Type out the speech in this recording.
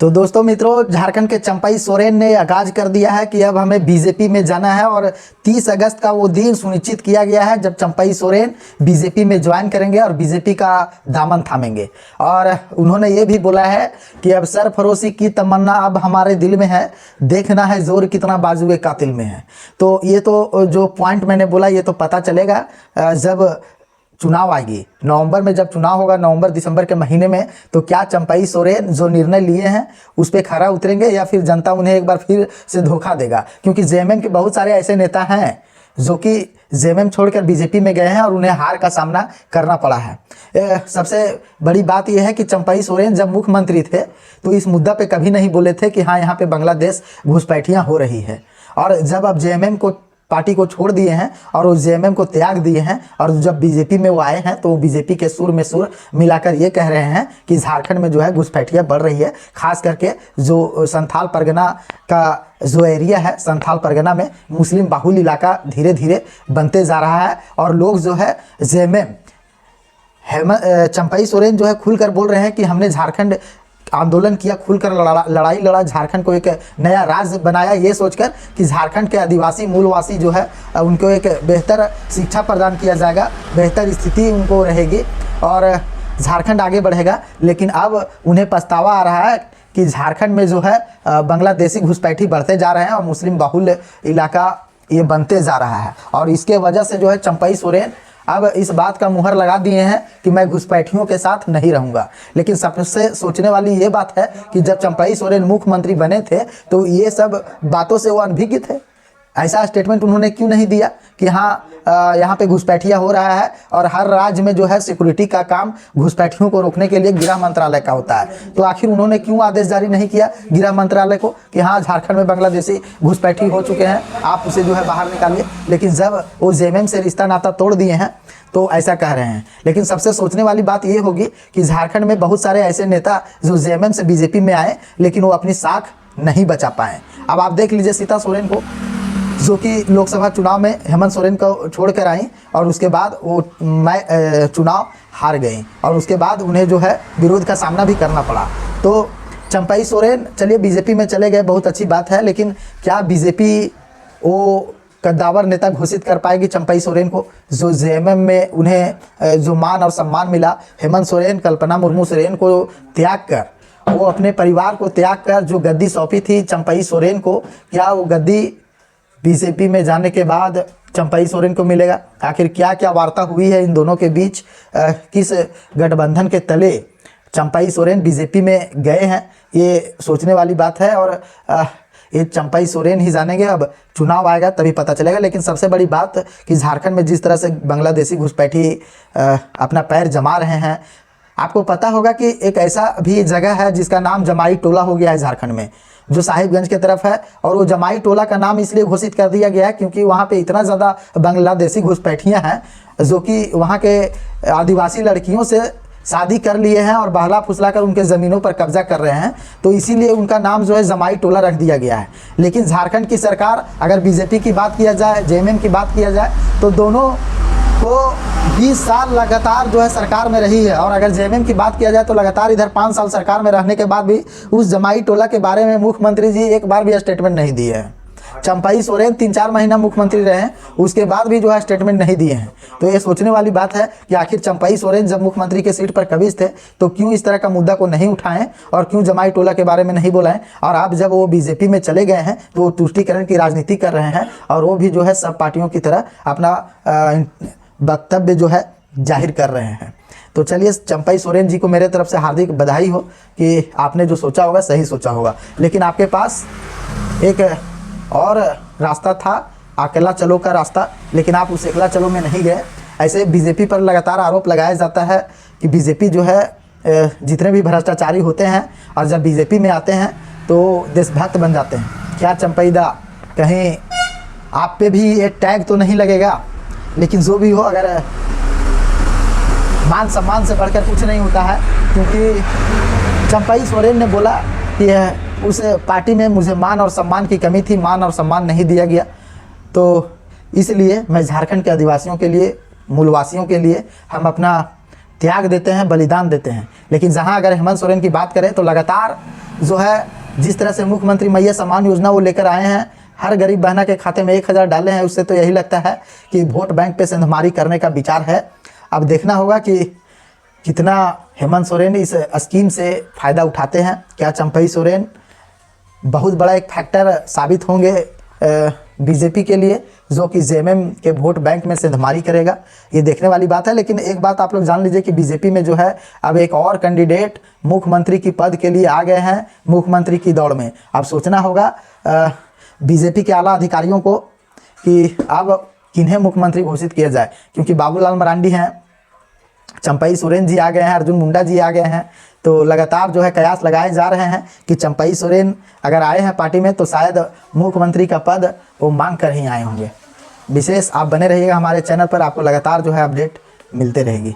तो दोस्तों मित्रों, झारखंड के चंपाई सोरेन ने आगाज कर दिया है कि अब हमें बीजेपी में जाना है और 30 अगस्त का वो दिन सुनिश्चित किया गया है जब चंपाई सोरेन बीजेपी में ज्वाइन करेंगे और बीजेपी का दामन थामेंगे। और उन्होंने ये भी बोला है कि अब सरफरोशी की तमन्ना अब हमारे दिल में है, देखना है जोर कितना बाजुए कातिल में है। तो ये तो जो पॉइंट मैंने बोला ये तो पता चलेगा जब चुनाव आएगी नवंबर में। जब चुनाव होगा नवंबर दिसंबर के महीने में, तो क्या चंपाई सोरेन जो निर्णय लिए हैं उस पर खरा उतरेंगे या फिर जनता उन्हें एक बार फिर से धोखा देगा। क्योंकि जेएमएम के बहुत सारे ऐसे नेता हैं जो कि जेएमएम छोड़कर बीजेपी में गए हैं और उन्हें हार का सामना करना पड़ा है। सबसे बड़ी बात यह है कि चंपाई सोरेन जब मुख्यमंत्री थे तो इस मुद्दा पे कभी नहीं बोले थे कि हाँ यहाँ पे बांग्लादेश घुसपैठियाँ हो रही है। और जब अब जेएमएम को पार्टी को छोड़ दिए हैं और उस जेएमएम को त्याग दिए हैं और जब बीजेपी में वो आए हैं तो बीजेपी के सुर में सुर मिलाकर ये कह रहे हैं कि झारखंड में जो है घुसपैठियाँ बढ़ रही है। खास करके जो संथाल परगना का जो एरिया है, संथाल परगना में मुस्लिम बाहुल इलाका धीरे धीरे बनते जा रहा है। और लोग जो है जेएमएम चंपाई सोरेन जो है खुलकर बोल रहे हैं कि हमने झारखंड आंदोलन किया, खुलकर लड़ाई लड़ा, झारखंड को एक नया राज्य बनाया, ये सोचकर कि झारखंड के आदिवासी मूलवासी जो है उनको एक बेहतर शिक्षा प्रदान किया जाएगा, बेहतर स्थिति उनको रहेगी और झारखंड आगे बढ़ेगा। लेकिन अब उन्हें पछतावा आ रहा है कि झारखंड में जो है बांग्लादेशी घुसपैठी बढ़ते जा रहे हैं और मुस्लिम बाहुल्य इलाका ये बनते जा रहा है। और इसके वजह से जो है चंपाई सोरेन अब इस बात का मुहर लगा दिए हैं कि मैं घुसपैठियों के साथ नहीं रहूंगा। लेकिन सबसे सोचने वाली ये बात है कि जब चंपाई सोरेन मुख्यमंत्री बने थे तो ये सब बातों से वो अनभिज्ञ थे। ऐसा स्टेटमेंट उन्होंने क्यों नहीं दिया कि हाँ यहाँ पे घुसपैठिया हो रहा है और हर राज्य में जो है सिक्योरिटी का काम घुसपैठियों को रोकने के लिए गृह मंत्रालय का होता है। तो आखिर उन्होंने क्यों आदेश जारी नहीं किया गृह मंत्रालय को कि हाँ झारखंड में बांग्लादेशी घुसपैठी हो चुके हैं, आप उसे जो है बाहर निकालिए। लेकिन जब वो जेएमएम से रिश्ता नाता तोड़ दिए हैं तो ऐसा कह रहे हैं। लेकिन सबसे सोचने वाली बात ये होगी कि झारखंड में बहुत सारे ऐसे नेता जो जेएमएम से बीजेपी में आए लेकिन वो अपनी साख नहीं बचा पाए। अब आप देख लीजिए सीता सोरेन को, जो कि लोकसभा चुनाव में हेमंत सोरेन को छोड़कर आई और उसके बाद वो चुनाव हार गई और उसके बाद उन्हें जो है विरोध का सामना भी करना पड़ा। तो चंपाई सोरेन चलिए बीजेपी में चले गए, बहुत अच्छी बात है। लेकिन क्या बीजेपी वो कद्दावर नेता घोषित कर पाएगी चंपाई सोरेन को? जो जेएमएम में उन्हें जो मान और सम्मान मिला, हेमंत सोरेन कल्पना मुर्मू सोरेन को त्याग कर, वो अपने परिवार को त्याग कर जो गद्दी सौंपी थी चंपाई सोरेन को, क्या वो गद्दी बीजेपी में जाने के बाद चंपाई सोरेन को मिलेगा? आखिर क्या क्या वार्ता हुई है इन दोनों के बीच, किस गठबंधन के तले चंपाई सोरेन बीजेपी में गए हैं, ये सोचने वाली बात है। और ये चंपाई सोरेन ही जानेंगे, अब चुनाव आएगा तभी पता चलेगा। लेकिन सबसे बड़ी बात कि झारखंड में जिस तरह से बांग्लादेशी घुसपैठी अपना पैर जमा रहे हैं, आपको पता होगा कि एक ऐसा भी जगह है जिसका नाम जमाई टोला हो गया है झारखंड में, जो साहिबगंज की तरफ है। और वो जमाई टोला का नाम इसलिए घोषित कर दिया गया है क्योंकि वहाँ पे इतना ज़्यादा बांग्लादेशी घुसपैठियाँ हैं जो कि वहाँ के आदिवासी लड़कियों से शादी कर लिए हैं और बहला फुसला कर उनके ज़मीनों पर कब्जा कर रहे हैं। तो इसीलिए उनका नाम जो है जमाई टोला रख दिया गया है। लेकिन झारखंड की सरकार, अगर बीजेपी की बात किया जाए, जेएमएम की बात किया जाए, तो दोनों को 20 साल लगातार जो है सरकार में रही है। और अगर जेएमएम की बात किया जाए तो लगातार इधर 5 साल सरकार में रहने के बाद भी उस जमाई टोला के बारे में मुख्यमंत्री जी एक बार भी स्टेटमेंट नहीं दिए हैं। चंपाई सोरेन 3-4 महीना मुख्यमंत्री रहे हैं, उसके बाद भी जो है स्टेटमेंट नहीं दिए हैं। तो ये सोचने वाली बात है कि आखिर चंपाई सोरेन जब मुख्यमंत्री के सीट पर कब्ज थे तो क्यों इस तरह का मुद्दा को नहीं उठाएं और क्यों जमाई टोला के बारे में नहीं बोलाएं। और अब जब वो बीजेपी में चले गए हैं तो वो तुष्टीकरण की राजनीति कर रहे हैं और वो भी जो है सब पार्टियों की तरह अपना वक्तव्य जो है जाहिर कर रहे हैं। तो चलिए, चंपाई सोरेन जी को मेरे तरफ से हार्दिक बधाई हो कि आपने जो सोचा होगा सही सोचा होगा। लेकिन आपके पास एक और रास्ता था, अकेला चलो का रास्ता, लेकिन आप उस अकेला चलो में नहीं गए। ऐसे बीजेपी पर लगातार आरोप लगाया जाता है कि बीजेपी जो है जितने भी भ्रष्टाचारी होते हैं और जब बीजेपी में आते हैं तो देशभक्त बन जाते हैं। क्या चंपाई दा, कहीं आप पे भी एक टैग तो नहीं लगेगा? लेकिन जो भी हो, अगर मान सम्मान से बढ़कर कुछ नहीं होता है, क्योंकि चंपाई सोरेन ने बोला कि उस पार्टी में मुझे मान और सम्मान की कमी थी, मान और सम्मान नहीं दिया गया। तो इसलिए मैं झारखंड के आदिवासियों के लिए, मूलवासियों के लिए हम अपना त्याग देते हैं, बलिदान देते हैं। लेकिन जहां अगर हेमंत सोरेन की बात करें तो लगातार जो है जिस तरह से मुख्यमंत्री मैया सम्मान योजना वो लेकर आए हैं, हर गरीब बहना के खाते में 1,000 डाले हैं, उससे तो यही लगता है कि वोट बैंक पे सेंधमारी करने का विचार है। अब देखना होगा कि कितना हेमंत सोरेन इस स्कीम से फ़ायदा उठाते हैं। क्या चंपई सोरेन बहुत बड़ा एक फैक्टर साबित होंगे बीजेपी के लिए, जो कि जेएमएम के वोट बैंक में सेंधमारी करेगा, ये देखने वाली बात है। लेकिन एक बात आप लोग जान लीजिए कि बीजेपी में जो है अब एक और कैंडिडेट मुख्यमंत्री की पद के लिए आ गए हैं, मुख्यमंत्री की दौड़ में। अब सोचना होगा बीजेपी के आला अधिकारियों को कि अब किन्हें मुख्यमंत्री घोषित किया जाए, क्योंकि बाबूलाल मरांडी हैं, चंपई सोरेन जी आ गए हैं, अर्जुन मुंडा जी आ गए हैं, तो लगातार जो है कयास लगाए जा रहे हैं कि चंपई सोरेन अगर आए हैं पार्टी में तो शायद मुख्यमंत्री का पद वो मांग कर ही आए होंगे। विशेष आप बने रहिएगा हमारे चैनल पर, आपको लगातार जो है अपडेट मिलते रहेगी।